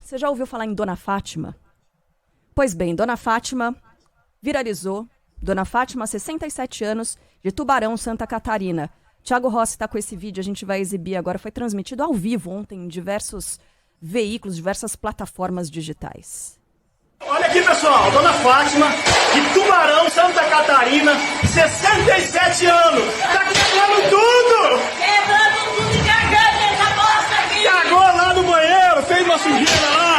Você já ouviu falar em Dona Fátima? Pois bem, Dona Fátima viralizou. Dona Fátima, 67 anos, de Tubarão, Santa Catarina. Thiago Rossi está com esse vídeo, a gente vai exibir agora. Foi transmitido ao vivo ontem em diversos veículos, diversas plataformas digitais. Olha aqui, pessoal, Dona Fátima, de Tubarão, Santa Catarina, 67 anos. Tá quebrando tudo! Quebrando tudo e cagando essa bosta aqui! Cagou lá no banheiro, fez uma sujeira lá.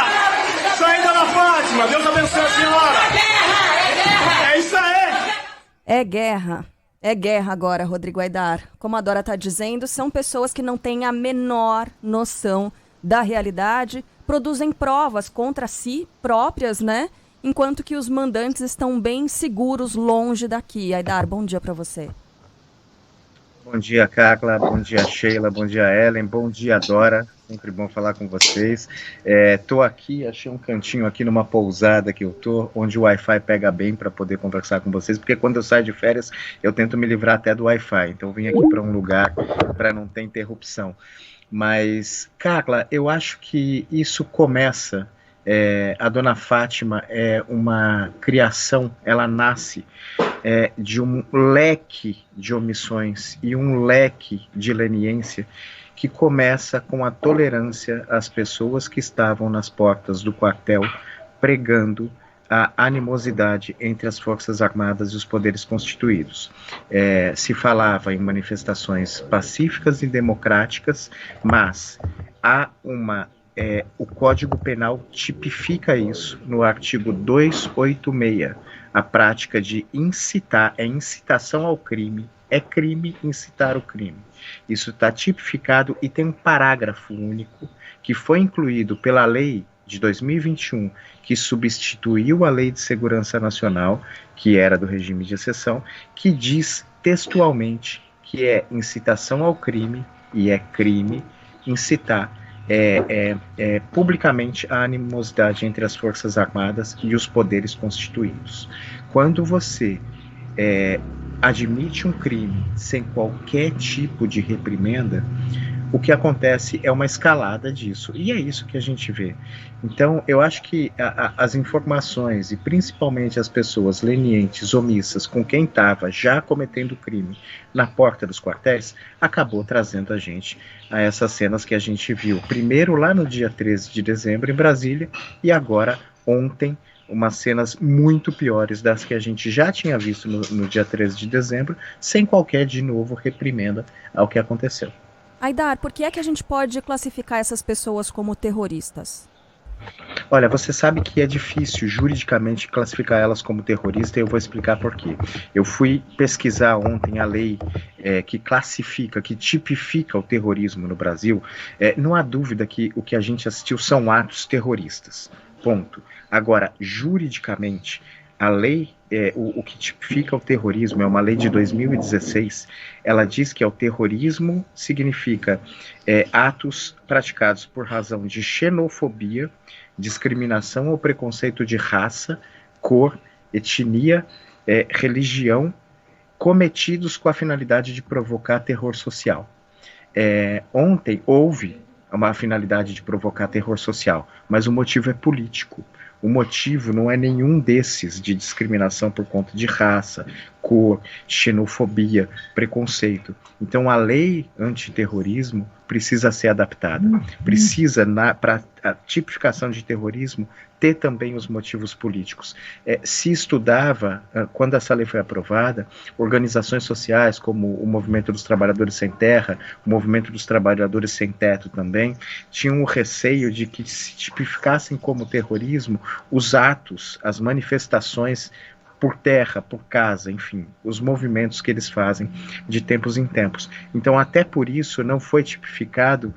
Isso aí, Dona Fátima, Deus abençoe a senhora. É guerra! É guerra! É isso aí! É guerra. É guerra agora, Rodrigo Aidar. Como a Dora está dizendo, são pessoas que não têm a menor noção da realidade, produzem provas contra si próprias, né? Enquanto que os mandantes estão bem seguros longe daqui. Aidar, bom dia para você. Bom dia, Carla, bom dia, Sheila, bom dia, Ellen, bom dia, Dora, sempre bom falar com vocês. Tô aqui, achei um cantinho aqui numa pousada que eu tô, onde o Wi-Fi pega bem para poder conversar com vocês, porque quando eu saio de férias, eu tento me livrar até do Wi-Fi, então eu vim aqui para um lugar para não ter interrupção. Mas, Carla, eu acho que isso começa... a Dona Fátima é uma criação, ela nasce de um leque de omissões e um leque de leniência que começa com a tolerância às pessoas que estavam nas portas do quartel pregando a animosidade entre as Forças Armadas e os poderes constituídos. Se falava em manifestações pacíficas e democráticas, mas há o Código Penal tipifica isso no artigo 286, a prática de incitar, incitação ao crime, é crime incitar o crime. Isso está tipificado e tem um parágrafo único que foi incluído pela lei de 2021, que substituiu a Lei de Segurança Nacional, que era do regime de exceção, que diz textualmente que é incitação ao crime e é crime incitar publicamente a animosidade entre as Forças Armadas e os poderes constituídos. Quando você admite um crime sem qualquer tipo de reprimenda, o que acontece é uma escalada disso, e é isso que a gente vê. Então, eu acho que as informações, e principalmente as pessoas lenientes, omissas, com quem estava já cometendo crime na porta dos quartéis, acabou trazendo a gente a essas cenas que a gente viu, primeiro lá no dia 13 de dezembro em Brasília, e agora, ontem, umas cenas muito piores das que a gente já tinha visto no dia 13 de dezembro, sem qualquer, de novo, reprimenda ao que aconteceu. Aidar, por que é que a gente pode classificar essas pessoas como terroristas? Olha, você sabe que é difícil juridicamente classificar elas como terroristas, e eu vou explicar por quê. Eu fui pesquisar ontem a lei que classifica, que tipifica o terrorismo no Brasil. Não há dúvida que o que a gente assistiu são atos terroristas, ponto. Agora, juridicamente, a lei, o que tipifica o terrorismo é uma lei de 2016, ela diz que o terrorismo significa atos praticados por razão de xenofobia, discriminação ou preconceito de raça, cor, etnia, religião, cometidos com a finalidade de provocar terror social. Ontem houve uma finalidade de provocar terror social, mas o motivo é político. O motivo não é nenhum desses de discriminação por conta de raça, cor, xenofobia, preconceito. Então a lei antiterrorismo precisa ser adaptada. Precisa, para a tipificação de terrorismo, ter também os motivos políticos. Se estudava, quando essa lei foi aprovada, organizações sociais como o Movimento dos Trabalhadores Sem Terra, o Movimento dos Trabalhadores Sem Teto também, tinham o receio de que se tipificassem como terrorismo os atos, as manifestações por terra, por casa, enfim, os movimentos que eles fazem de tempos em tempos. Então, até por isso, não foi tipificado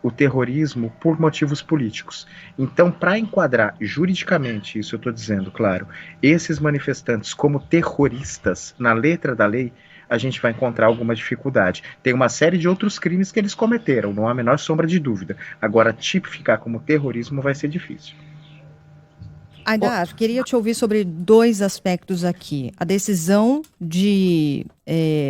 o terrorismo por motivos políticos. Então, para enquadrar juridicamente, isso eu estou dizendo, claro, esses manifestantes como terroristas na letra da lei, a gente vai encontrar alguma dificuldade. Tem uma série de outros crimes que eles cometeram, não há a menor sombra de dúvida. Agora, tipificar como terrorismo vai ser difícil. Aidar, queria te ouvir sobre dois aspectos aqui. A decisão de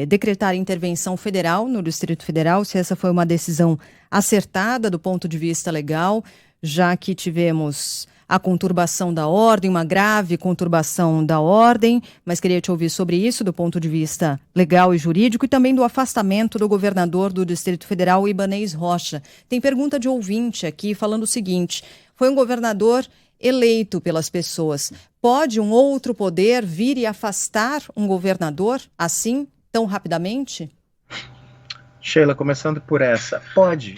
decretar intervenção federal no Distrito Federal, se essa foi uma decisão acertada do ponto de vista legal, já que tivemos a conturbação da ordem, uma grave conturbação da ordem, mas queria te ouvir sobre isso do ponto de vista legal e jurídico e também do afastamento do governador do Distrito Federal, Ibanez Rocha. Tem pergunta de ouvinte aqui falando o seguinte: foi um governador eleito pelas pessoas. Pode um outro poder vir e afastar um governador assim, tão rapidamente? Sheila, começando por essa, pode.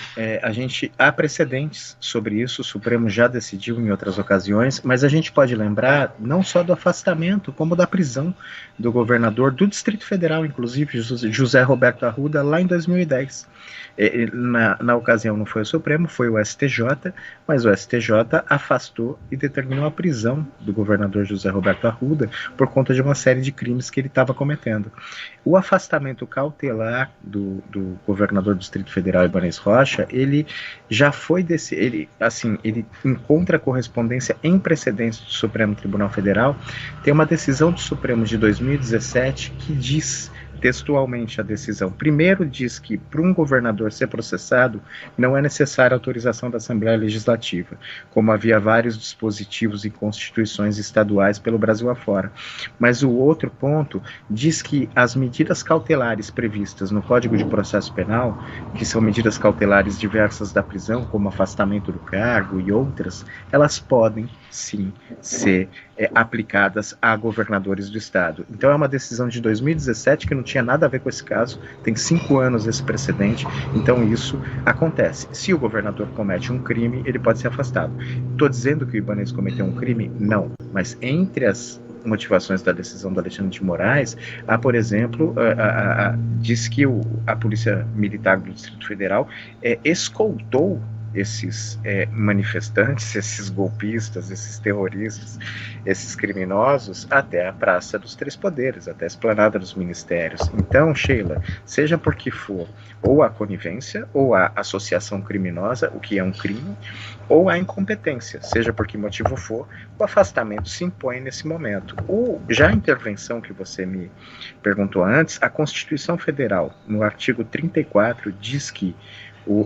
Há precedentes sobre isso, o Supremo já decidiu em outras ocasiões, mas a gente pode lembrar não só do afastamento, como da prisão do governador do Distrito Federal, inclusive José Roberto Arruda, lá em 2010. Na ocasião não foi o Supremo, foi o STJ, mas o STJ afastou e determinou a prisão do governador José Roberto Arruda por conta de uma série de crimes que ele estava cometendo. O afastamento cautelar do governador do Distrito Federal, Ibanez Rocha, ele já foi ele encontra correspondência em precedentes do Supremo Tribunal Federal. Tem uma decisão do Supremo de 2017 que diz textualmente a decisão. Primeiro diz que para um governador ser processado não é necessária autorização da Assembleia Legislativa, como havia vários dispositivos e constituições estaduais pelo Brasil afora. Mas o outro ponto diz que as medidas cautelares previstas no Código de Processo Penal, que são medidas cautelares diversas da prisão, como afastamento do cargo e outras, elas podem sim ser aplicadas a governadores do estado. Então é uma decisão de 2017 que não tinha nada a ver com esse caso, tem 5 anos esse precedente, então isso acontece. Se o governador comete um crime, ele pode ser afastado. Estou dizendo que o Ibanez cometeu um crime? Não, mas entre as motivações da decisão do Alexandre de Moraes, há, por exemplo, diz que a Polícia Militar do Distrito Federal escoltou esses manifestantes, esses golpistas, esses terroristas, esses criminosos até a Praça dos Três Poderes, até a Esplanada dos Ministérios. Então, Sheila, seja por que for, ou a conivência, ou a associação criminosa, o que é um crime, ou a incompetência, seja por que motivo for, o afastamento se impõe nesse momento. Já a intervenção que você me perguntou antes, a Constituição Federal, no artigo 34, diz que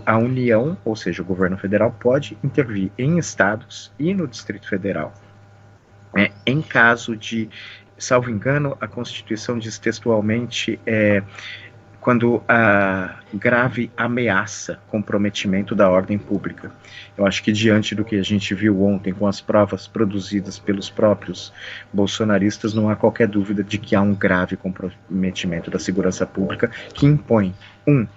a União, ou seja, o governo federal, pode intervir em estados e no Distrito Federal. Em caso de, salvo engano, a Constituição diz textualmente, quando a grave ameaça comprometimento da ordem pública. Eu acho que diante do que a gente viu ontem com as provas produzidas pelos próprios bolsonaristas, não há qualquer dúvida de que há um grave comprometimento da segurança pública que impõe,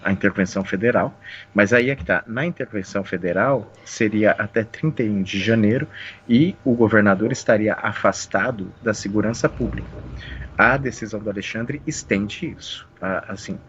a intervenção federal, mas aí é que está, na intervenção federal seria até 31 de janeiro e o governador estaria afastado da segurança pública. A decisão do Alexandre estende isso.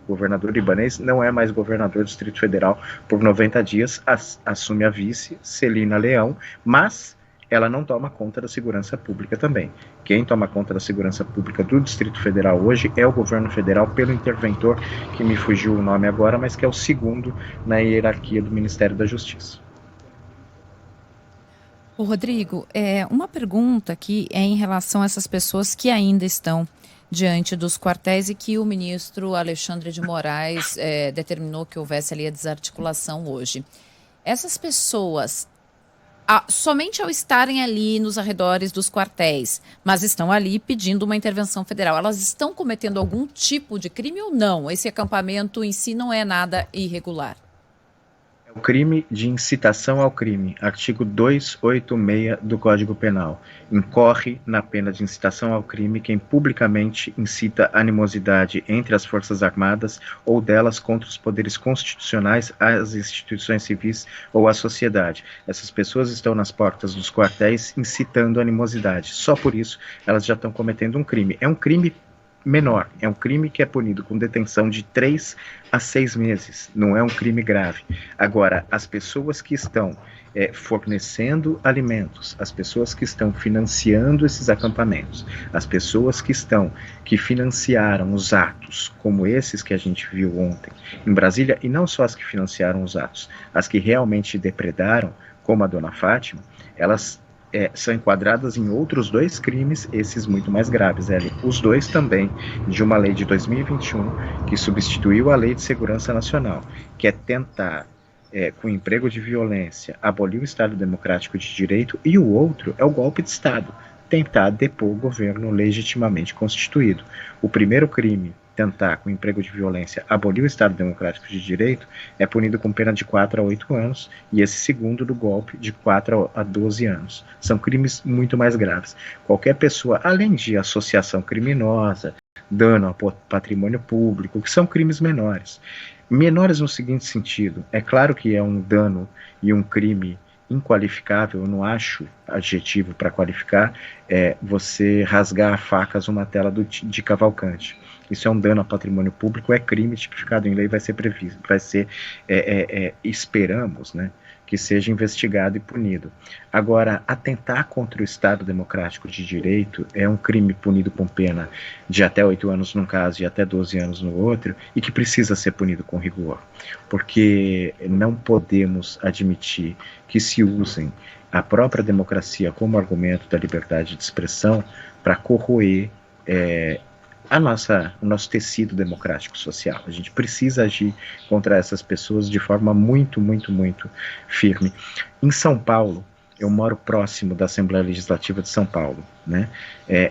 O governador Ibanez não é mais governador do Distrito Federal por 90 dias, assume a vice, Celina Leão, mas ela não toma conta da segurança pública também. Quem toma conta da segurança pública do Distrito Federal hoje é o governo federal pelo interventor, que me fugiu o nome agora, mas que é o segundo na hierarquia do Ministério da Justiça. Ô Rodrigo, uma pergunta aqui é em relação a essas pessoas que ainda estão diante dos quartéis e que o ministro Alexandre de Moraes determinou que houvesse ali a desarticulação hoje. Essas pessoas, somente ao estarem ali nos arredores dos quartéis, mas estão ali pedindo uma intervenção federal, elas estão cometendo algum tipo de crime ou não? Esse acampamento em si não é nada irregular. É o crime de incitação ao crime, artigo 286 do Código Penal. Incorre na pena de incitação ao crime quem publicamente incita animosidade entre as Forças Armadas ou delas contra os poderes constitucionais, as instituições civis ou a sociedade. Essas pessoas estão nas portas dos quartéis incitando animosidade. Só por isso elas já estão cometendo um crime. É um crime menor, é um crime que é punido com detenção de 3 a 6 meses, não é um crime grave. Agora, as pessoas que estão fornecendo alimentos, as pessoas que estão financiando esses acampamentos, as pessoas que financiaram os atos, como esses que a gente viu ontem em Brasília, e não só as que financiaram os atos, as que realmente depredaram, como a dona Fátima, elas são enquadradas em outros 2 crimes, esses muito mais graves, os 2 também de uma lei de 2021 que substituiu a Lei de Segurança Nacional, que é tentar com emprego de violência, abolir o Estado Democrático de Direito, e o outro é o golpe de Estado, tentar depor o governo legitimamente constituído. O primeiro crime, tentar, com emprego de violência, abolir o Estado Democrático de Direito, é punido com pena de 4 a 8 anos, e esse segundo do golpe, de 4 a 12 anos. São crimes muito mais graves. Qualquer pessoa, além de associação criminosa, dano ao patrimônio público, que são crimes menores. Menores no seguinte sentido, é claro que é um dano e um crime inqualificável, eu não acho adjetivo para qualificar, você rasgar a facas uma tela de Cavalcante. Isso é um dano ao patrimônio público, é crime tipificado em lei, vai ser previsto, esperamos, né, que seja investigado e punido. Agora, atentar contra o Estado Democrático de Direito é um crime punido com pena de até 8 anos num caso e até 12 anos no outro, e que precisa ser punido com rigor, porque não podemos admitir que se usem a própria democracia como argumento da liberdade de expressão para corroer o nosso tecido democrático social. A gente precisa agir contra essas pessoas de forma muito, muito, muito firme. Em São Paulo, eu moro próximo da Assembleia Legislativa de São Paulo, né?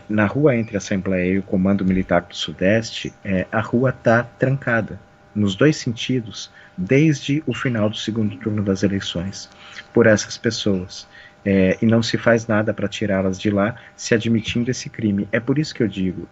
Na rua entre a Assembleia e o Comando Militar do Sudeste, a rua está trancada, nos dois sentidos, desde o final do segundo turno das eleições, por essas pessoas. E não se faz nada para tirá-las de lá, se admitindo esse crime. É por isso que eu digo,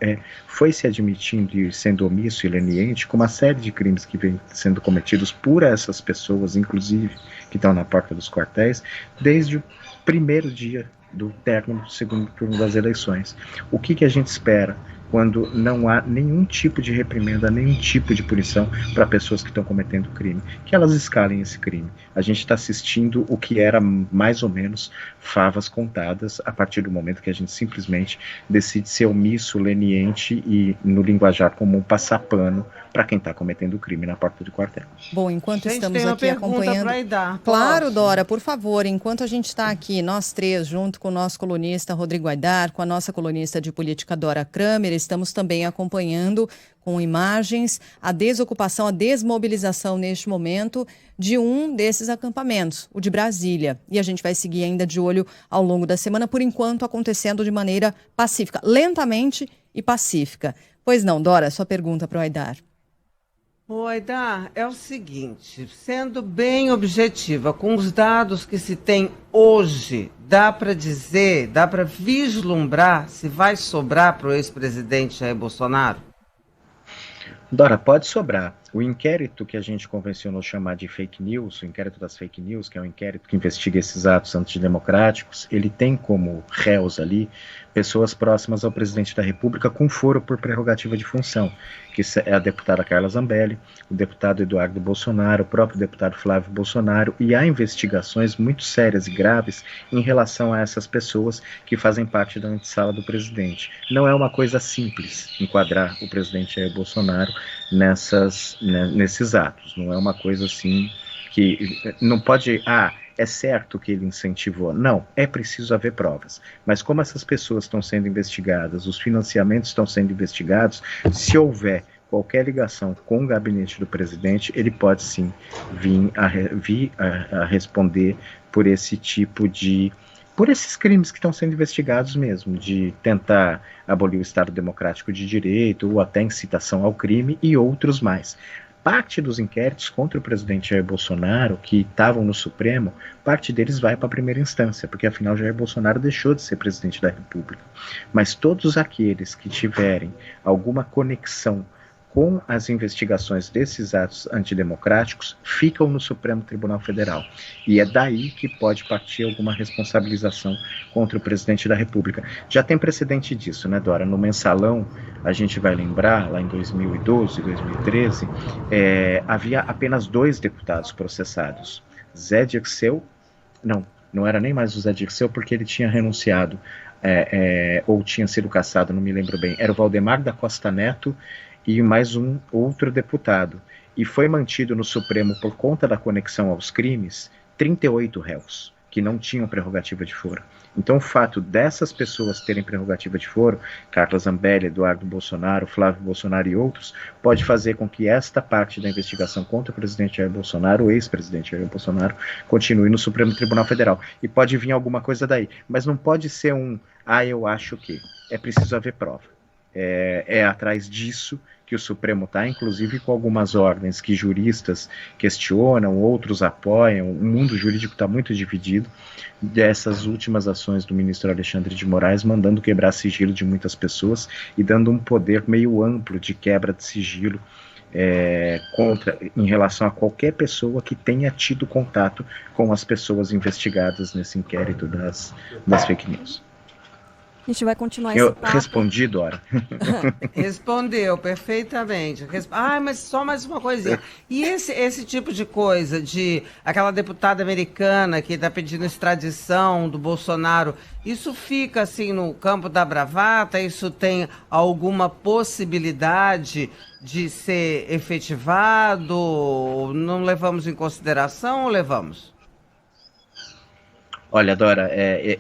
foi se admitindo e sendo omisso e leniente com uma série de crimes que vêm sendo cometidos por essas pessoas, inclusive, que estão na porta dos quartéis, desde o primeiro dia do término do segundo turno das eleições. O que a gente espera quando não há nenhum tipo de reprimenda, nenhum tipo de punição para pessoas que estão cometendo crime? Que elas escalem esse crime. A gente está assistindo o que era mais ou menos favas contadas a partir do momento que a gente simplesmente decide ser omisso, leniente e, no linguajar comum, passar pano para quem está cometendo crime na porta do quartel. Bom, enquanto gente, estamos tem uma aqui acompanhando... pra Aidar, claro, posso? Dora, por favor, enquanto a gente está aqui, nós três, junto com o nosso colunista Rodrigo Aidar, com a nossa colunista de política Dora Kramer, estamos também acompanhando com imagens a desocupação, a desmobilização neste momento de um desses acampamentos, o de Brasília. E a gente vai seguir ainda de olho ao longo da semana, por enquanto acontecendo de maneira pacífica, lentamente e pacífica. Pois não, Dora, sua pergunta para o Aidar. Aidar, é o seguinte, sendo bem objetiva, com os dados que se tem hoje, dá para dizer, dá para vislumbrar se vai sobrar para o ex-presidente Jair Bolsonaro? Dora, pode sobrar. O inquérito que a gente convencionou chamar de fake news, o inquérito das fake news, que é um inquérito que investiga esses atos antidemocráticos, ele tem como réus ali pessoas próximas ao presidente da República com foro por prerrogativa de função, que é a deputada Carla Zambelli, o deputado Eduardo Bolsonaro, o próprio deputado Flávio Bolsonaro, e há investigações muito sérias e graves em relação a essas pessoas que fazem parte da antessala do presidente. Não é uma coisa simples enquadrar o presidente Jair Bolsonaro nesses atos, não é uma coisa assim que não pode... é certo que ele incentivou. Não, é preciso haver provas. Mas como essas pessoas estão sendo investigadas, os financiamentos estão sendo investigados, se houver qualquer ligação com o gabinete do presidente, ele pode sim vir a responder por esse tipo de... por esses crimes que estão sendo investigados mesmo, de tentar abolir o Estado Democrático de Direito, ou até incitação ao crime, e outros mais. Parte dos inquéritos contra o presidente Jair Bolsonaro, que estavam no Supremo, parte deles vai para a primeira instância, porque afinal Jair Bolsonaro deixou de ser presidente da República. Mas todos aqueles que tiverem alguma conexão com as investigações desses atos antidemocráticos ficam no Supremo Tribunal Federal. E é daí que pode partir alguma responsabilização contra o presidente da República. Já tem precedente disso, né, Dora? No Mensalão, a gente vai lembrar, lá em 2012, 2013, havia apenas 2 deputados processados. Zé Dirceu, não era nem mais o Zé Dirceu, porque ele tinha renunciado, ou tinha sido cassado, não me lembro bem. Era o Valdemar da Costa Neto e mais um outro deputado. E foi mantido no Supremo, por conta da conexão aos crimes, 38 réus, que não tinham prerrogativa de foro. Então, o fato dessas pessoas terem prerrogativa de foro, Carla Zambelli, Eduardo Bolsonaro, Flávio Bolsonaro e outros, pode fazer com que esta parte da investigação contra o presidente Jair Bolsonaro, o ex-presidente Jair Bolsonaro, continue no Supremo Tribunal Federal. E pode vir alguma coisa daí. Mas não pode ser eu acho que. É preciso haver prova. É atrás disso que o Supremo está, inclusive com algumas ordens que juristas questionam, outros apoiam, o mundo jurídico está muito dividido, dessas últimas ações do ministro Alexandre de Moraes, mandando quebrar sigilo de muitas pessoas e dando um poder meio amplo de quebra de sigilo em relação a qualquer pessoa que tenha tido contato com as pessoas investigadas nesse inquérito das fake news. A gente vai continuar Eu esse papo. respondi, Dora. Respondeu perfeitamente. Mas só mais uma coisinha. E esse tipo de coisa, de aquela deputada americana que está pedindo extradição do Bolsonaro, isso fica assim no campo da bravata? Isso tem alguma possibilidade de ser efetivado? Não levamos em consideração ou levamos? Olha, Dora,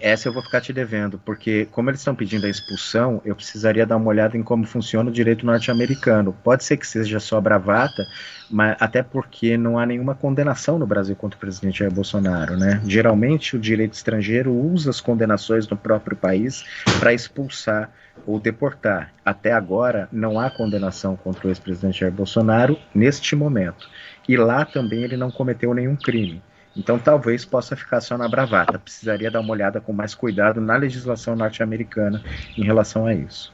essa eu vou ficar te devendo, porque como eles estão pedindo a expulsão, eu precisaria dar uma olhada em como funciona o direito norte-americano. Pode ser que seja só bravata, mas até porque não há nenhuma condenação no Brasil contra o presidente Jair Bolsonaro, né? Geralmente o direito estrangeiro usa as condenações no próprio país para expulsar ou deportar. Até agora não há condenação contra o ex-presidente Jair Bolsonaro neste momento. E lá também ele não cometeu nenhum crime. Então talvez possa ficar só na bravata. Precisaria dar uma olhada com mais cuidado na legislação norte-americana em relação a isso.